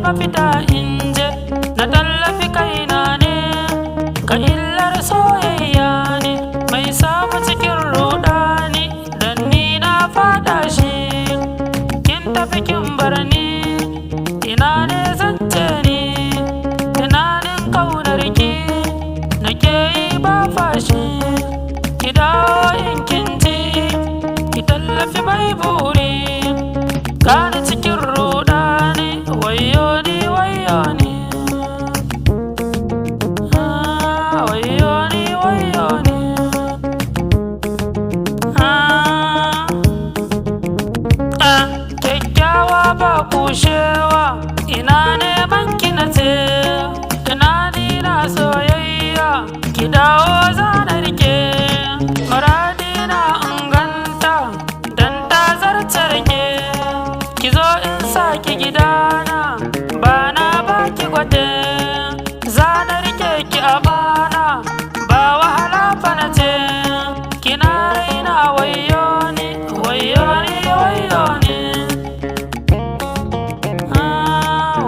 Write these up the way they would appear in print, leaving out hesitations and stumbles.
mafita inje na tallafi kaina ne ga illar soyayya ne mai samu cikin rudani dan ni na fada shi kin tafi kin bar ni ina ne zance ni tunanin kaunar ki nake yi ba fashi ki dawo in kin ji ki tallafi mai buri gani cikin rudani wayo ni wayo ni wayo ni wayo ni kyakkyawa ba kushewa ina neman ki na ce tunani na soyayya ki dawo zana rike muradi na inganta dan ta zarce rike ki zo in saki gidana bana baki gwate zana rike ki amana ba wahala fa na ce kina raina wayo ni wayo ni wayo ni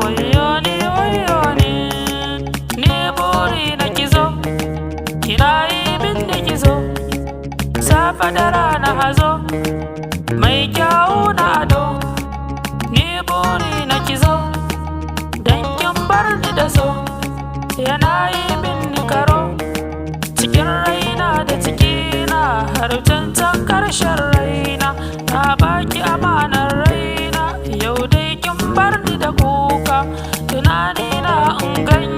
wayo ni wayo ni ni buri na kizo kina yi min da kizo safa da rana hazo mai kyau na ado ni buri na kizo dan kin bar ni da so yana yi min ni karo cikin raina da cikina har can karshen raina na baki amanar raina yau dai kin bar ni da kuka tunani na in ganye